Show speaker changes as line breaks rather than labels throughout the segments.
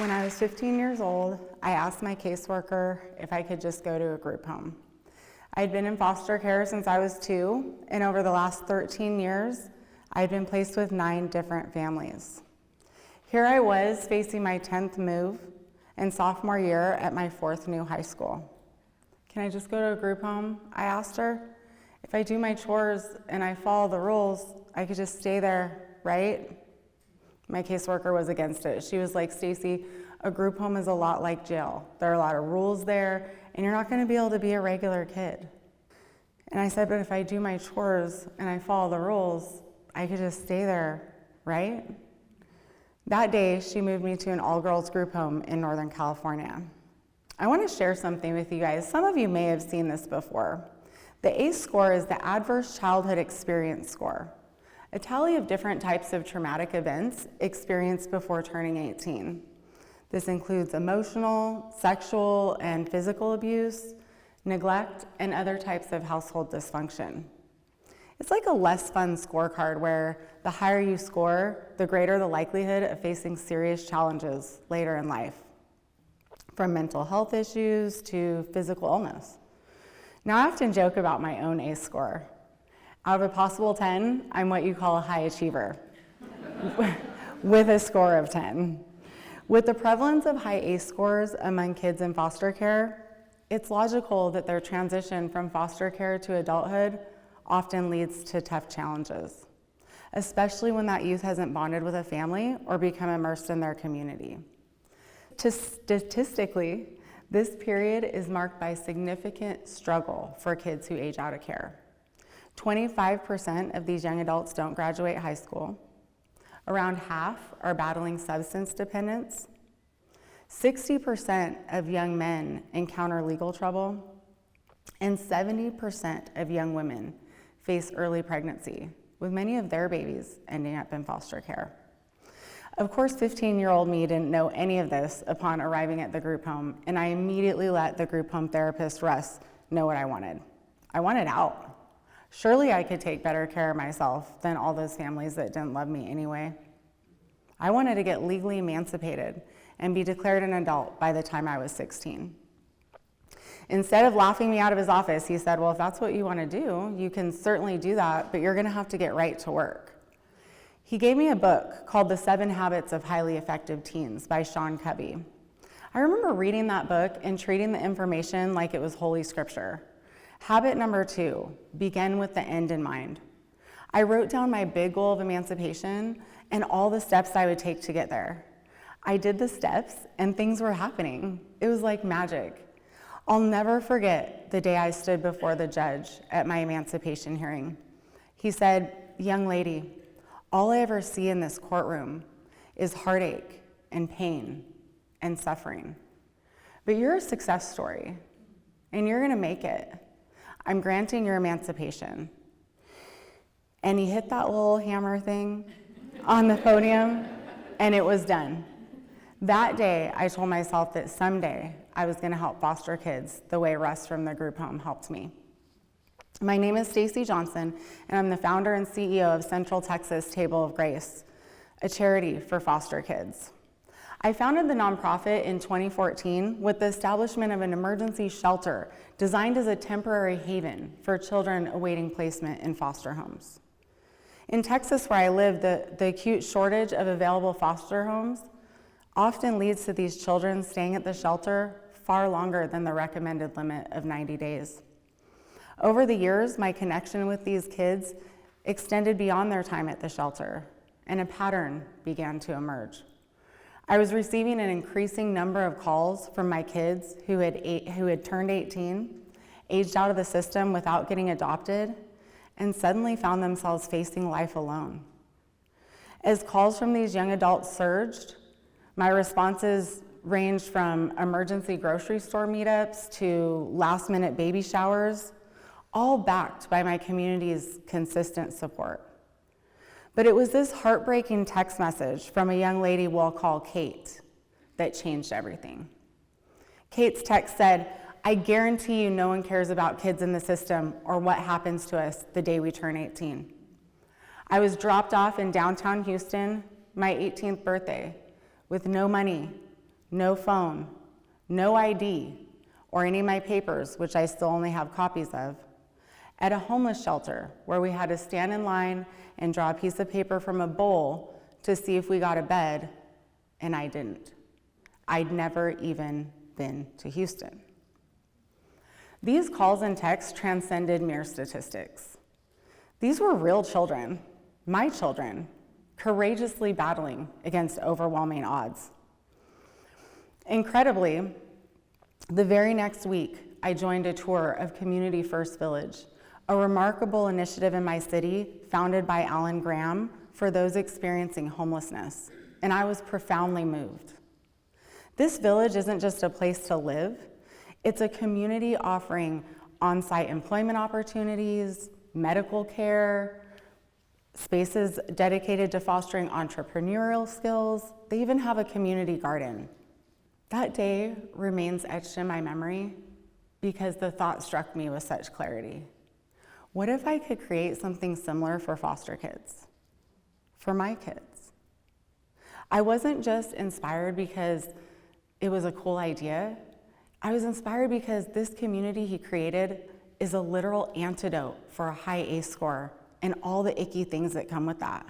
When I was 15 years old, I asked my caseworker if I could just go to a group home. I had been in foster care since I was 2, and over the last 13 years, I had been placed with 9 different families. Here I was facing my 10th move and sophomore year at my 4th new high school. Can I just go to a group home? I asked her. If I do my chores and I follow the rules, I could just stay there, right? My caseworker was against it. She was like, Stacy, a group home is a lot like jail. There are a lot of rules there, and you're not gonna be able to be a regular kid. And I said, but if I do my chores and I follow the rules, I could just stay there, right? That day, she moved me to an all-girls group home in Northern California. I wanna share something with you guys. Some of you may have seen this before. The ACE score is the Adverse Childhood Experience score, a tally of different types of traumatic events experienced before turning 18. This includes emotional, sexual, and physical abuse, neglect, and other types of household dysfunction. It's like a less fun scorecard where the higher you score, the greater the likelihood of facing serious challenges later in life, from mental health issues to physical illness. Now, I often joke about my own ACE score. Out of a possible 10, I'm what you call a high achiever, with a score of 10. With the prevalence of high ACE scores among kids in foster care, it's logical that their transition from foster care to adulthood often leads to tough challenges, especially when that youth hasn't bonded with a family or become immersed in their community. Statistically, this period is marked by significant struggle for kids who age out of care. 25% of these young adults don't graduate high school. Around half are battling substance dependence. 60% of young men encounter legal trouble, and 70% of young women face early pregnancy, with many of their babies ending up in foster care. Of course, 15-year-old me didn't know any of this upon arriving at the group home, and I immediately let the group home therapist, Russ, know what I wanted. I wanted out. Surely I could take better care of myself than all those families that didn't love me anyway. I wanted to get legally emancipated and be declared an adult by the time I was 16. Instead of laughing me out of his office, he said, well, if that's what you want to do, you can certainly do that, but you're going to have to get right to work. He gave me a book called The 7 Habits of Highly Effective Teens by Sean Covey. I remember reading that book and treating the information like it was holy scripture. Habit number 2, begin with the end in mind. I wrote down my big goal of emancipation and all the steps I would take to get there. I did the steps and things were happening. It was like magic. I'll never forget the day I stood before the judge at my emancipation hearing. He said, young lady, all I ever see in this courtroom is heartache and pain and suffering. But you're a success story and you're gonna make it. I'm granting your emancipation. And he hit that little hammer thing on the podium, and it was done. That day, I told myself that someday I was gonna help foster kids the way Russ from the group home helped me. My name is Stacy Johnson, and I'm the founder and CEO of Central Texas Table of Grace, a charity for foster kids. I founded the nonprofit in 2014 with the establishment of an emergency shelter designed as a temporary haven for children awaiting placement in foster homes. In Texas, where I live, the acute shortage of available foster homes often leads to these children staying at the shelter far longer than the recommended limit of 90 days. Over the years, my connection with these kids extended beyond their time at the shelter, and a pattern began to emerge. I was receiving an increasing number of calls from my kids who had turned 18, aged out of the system without getting adopted, and suddenly found themselves facing life alone. As calls from these young adults surged, my responses ranged from emergency grocery store meetups to last-minute baby showers, all backed by my community's consistent support. But it was this heartbreaking text message from a young lady we'll call Kate that changed everything. Kate's text said, I guarantee you no one cares about kids in the system or what happens to us the day we turn 18. I was dropped off in downtown Houston, my 18th birthday, with no money, no phone, no ID, or any of my papers, which I still only have copies of, at a homeless shelter where we had to stand in line and draw a piece of paper from a bowl to see if we got a bed, and I didn't. I'd never even been to Houston. These calls and texts transcended mere statistics. These were real children, my children, courageously battling against overwhelming odds. Incredibly, the very next week, I joined a tour of Community First Village, a remarkable initiative in my city founded by Alan Graham for those experiencing homelessness, and I was profoundly moved. This village isn't just a place to live, it's a community offering on-site employment opportunities, medical care, spaces dedicated to fostering entrepreneurial skills. They even have a community garden. That day remains etched in my memory because the thought struck me with such clarity. What if I could create something similar for foster kids? For my kids? I wasn't just inspired because it was a cool idea. I was inspired because this community he created is a literal antidote for a high ACE score and all the icky things that come with that.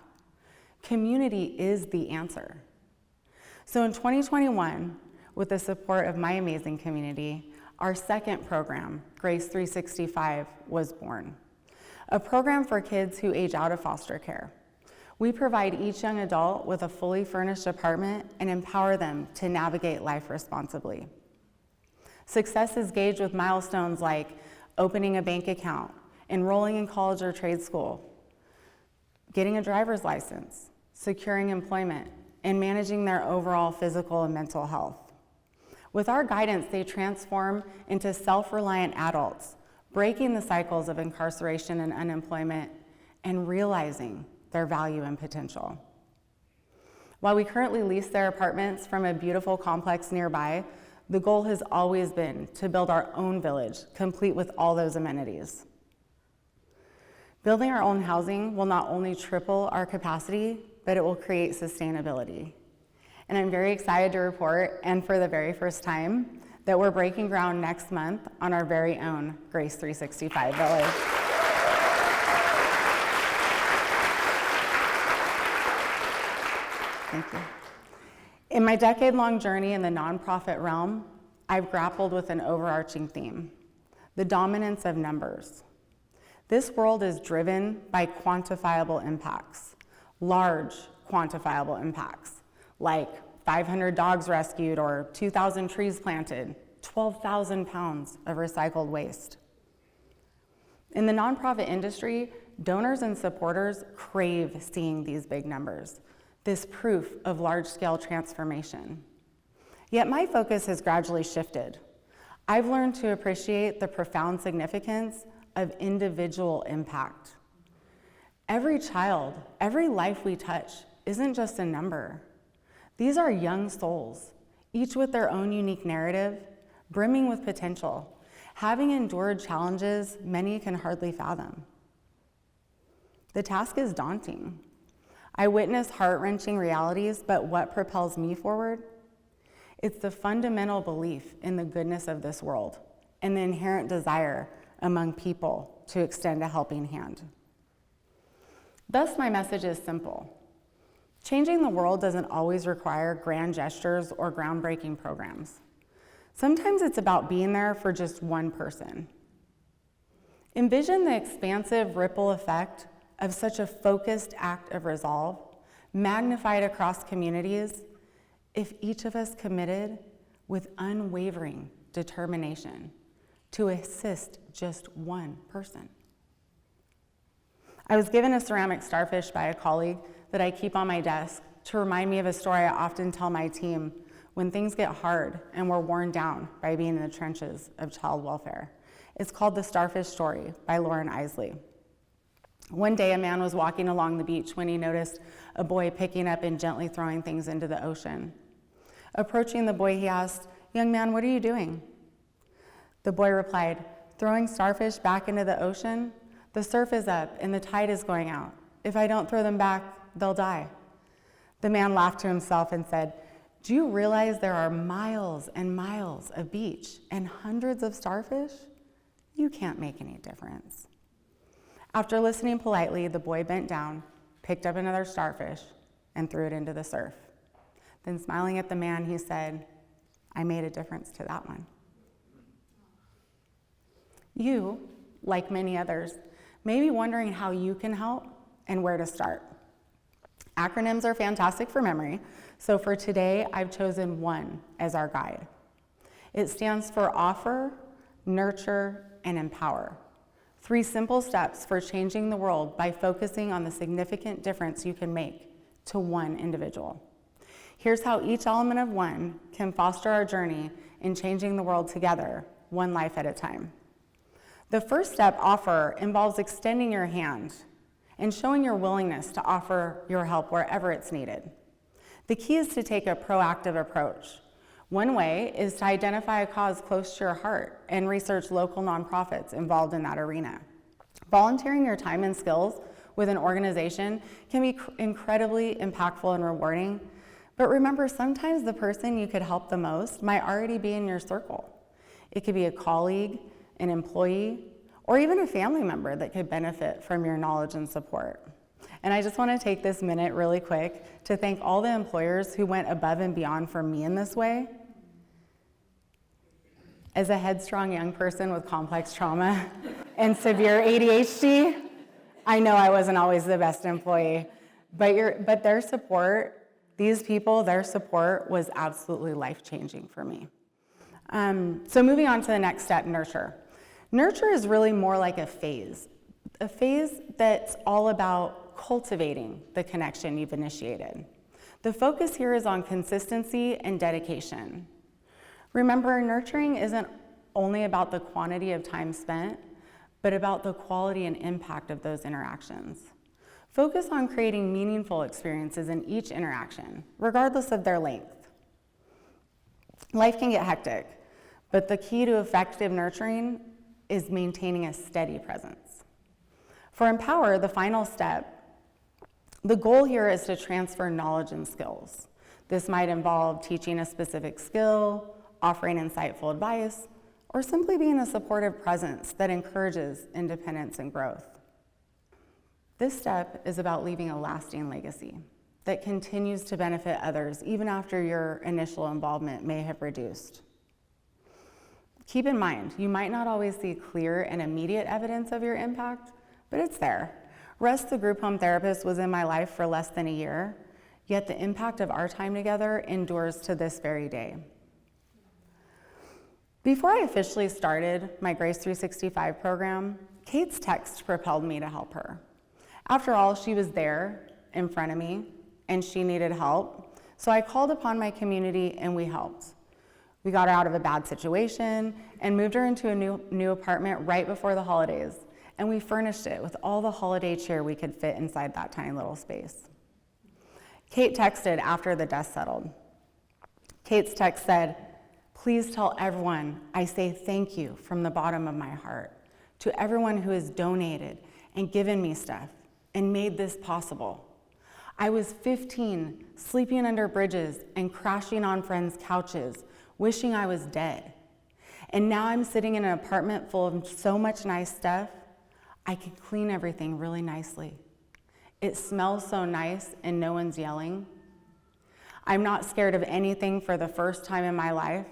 Community is the answer. So in 2021, with the support of my amazing community, our second program, Grace 365, was born. A program for kids who age out of foster care. We provide each young adult with a fully furnished apartment and empower them to navigate life responsibly. Success is gauged with milestones like opening a bank account, enrolling in college or trade school, getting a driver's license, securing employment, and managing their overall physical and mental health. With our guidance, they transform into self-reliant adults, breaking the cycles of incarceration and unemployment and realizing their value and potential. While we currently lease their apartments from a beautiful complex nearby, the goal has always been to build our own village, complete with all those amenities. Building our own housing will not only triple our capacity, but it will create sustainability. And I'm very excited to report, and for the very first time, that we're breaking ground next month on our very own Grace 365 Village. Thank you. In my decade-long journey in the nonprofit realm, I've grappled with an overarching theme: the dominance of numbers. This world is driven by quantifiable impacts, large quantifiable impacts, like 500 dogs rescued or 2,000 trees planted, 12,000 pounds of recycled waste. In the nonprofit industry, donors and supporters crave seeing these big numbers, this proof of large-scale transformation. Yet my focus has gradually shifted. I've learned to appreciate the profound significance of individual impact. Every child, every life we touch isn't just a number. These are young souls, each with their own unique narrative, brimming with potential, having endured challenges many can hardly fathom. The task is daunting. I witness heart-wrenching realities, but what propels me forward? It's the fundamental belief in the goodness of this world and the inherent desire among people to extend a helping hand. Thus, my message is simple. Changing the world doesn't always require grand gestures or groundbreaking programs. Sometimes it's about being there for just one person. Envision the expansive ripple effect of such a focused act of resolve, magnified across communities, if each of us committed with unwavering determination to assist just one person. I was given a ceramic starfish by a colleague that I keep on my desk to remind me of a story I often tell my team when things get hard and we're worn down by being in the trenches of child welfare. It's called The Starfish Story by Lauren Isley. One day, a man was walking along the beach when he noticed a boy picking up and gently throwing things into the ocean. Approaching the boy, he asked, "Young man, what are you doing?" The boy replied, "Throwing starfish back into the ocean? The surf is up and the tide is going out. If I don't throw them back, they'll die." The man laughed to himself and said, Do you realize there are miles and miles of beach and hundreds of starfish? You can't make any difference. After listening politely, the boy bent down, picked up another starfish, and threw it into the surf. Then smiling at the man, he said, I made a difference to that one. You, like many others, may be wondering how you can help and where to start. Acronyms are fantastic for memory, so for today, I've chosen ONE as our guide. It stands for offer, nurture, and empower. 3 simple steps for changing the world by focusing on the significant difference you can make to one individual. Here's how each element of ONE can foster our journey in changing the world together, one life at a time. The first step, offer, involves extending your hand and showing your willingness to offer your help wherever it's needed. The key is to take a proactive approach. One way is to identify a cause close to your heart and research local nonprofits involved in that arena. Volunteering your time and skills with an organization can be incredibly impactful and rewarding, but remember, sometimes the person you could help the most might already be in your circle. It could be a colleague, an employee, or even a family member that could benefit from your knowledge and support. And I just want to take this minute really quick to thank all the employers who went above and beyond for me in this way. As a headstrong young person with complex trauma and severe ADHD, I know I wasn't always the best employee, but their support, these people, their support was absolutely life-changing for me. So moving on to the next step, nurture. Nurture is really more like a phase that's all about cultivating the connection you've initiated. The focus here is on consistency and dedication. Remember, nurturing isn't only about the quantity of time spent, but about the quality and impact of those interactions. Focus on creating meaningful experiences in each interaction, regardless of their length. Life can get hectic, but the key to effective nurturing is maintaining a steady presence. For empower, the final step, the goal here is to transfer knowledge and skills. This might involve teaching a specific skill, offering insightful advice, or simply being a supportive presence that encourages independence and growth. This step is about leaving a lasting legacy that continues to benefit others even after your initial involvement may have reduced. Keep in mind, you might not always see clear and immediate evidence of your impact, but it's there. Russ, the group home therapist, was in my life for less than a year, yet the impact of our time together endures to this very day. Before I officially started my Grace 365 program, Kate's text propelled me to help her. After all, she was there in front of me, and she needed help, so I called upon my community and we helped. We got her out of a bad situation and moved her into a new apartment right before the holidays, and we furnished it with all the holiday cheer we could fit inside that tiny little space. Kate texted after the dust settled. Kate's text said, "Please tell everyone I say thank you from the bottom of my heart to everyone who has donated and given me stuff and made this possible. I was 15, sleeping under bridges and crashing on friends' couches, wishing I was dead. And now I'm sitting in an apartment full of so much nice stuff, I can clean everything really nicely. It smells so nice and no one's yelling. I'm not scared of anything for the first time in my life.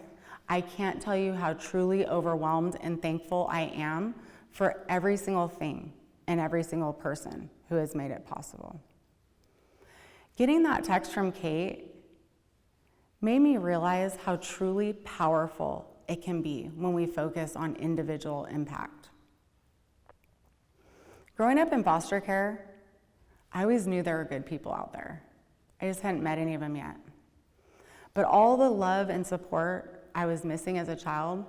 I can't tell you how truly overwhelmed and thankful I am for every single thing and every single person who has made it possible." Getting that text from Kate made me realize how truly powerful it can be when we focus on individual impact. Growing up in foster care, I always knew there were good people out there. I just hadn't met any of them yet. But all the love and support I was missing as a child,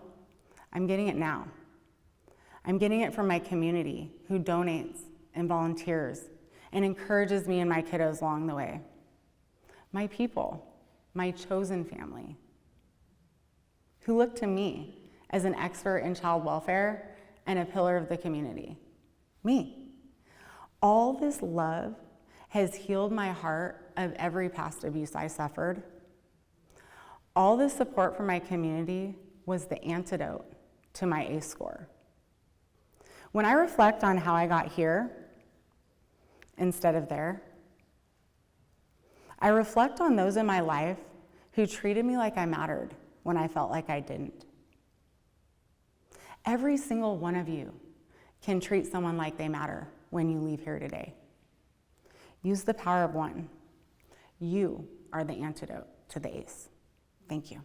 I'm getting it now. I'm getting it from my community who donates and volunteers and encourages me and my kiddos along the way. My people, my chosen family, who look to me as an expert in child welfare and a pillar of the community. Me. All this love has healed my heart of every past abuse I suffered. All the support from my community was the antidote to my ACE score. When I reflect on how I got here instead of there, I reflect on those in my life who treated me like I mattered when I felt like I didn't. Every single one of you can treat someone like they matter when you leave here today. Use the power of one. You are the antidote to the ACE. Thank you.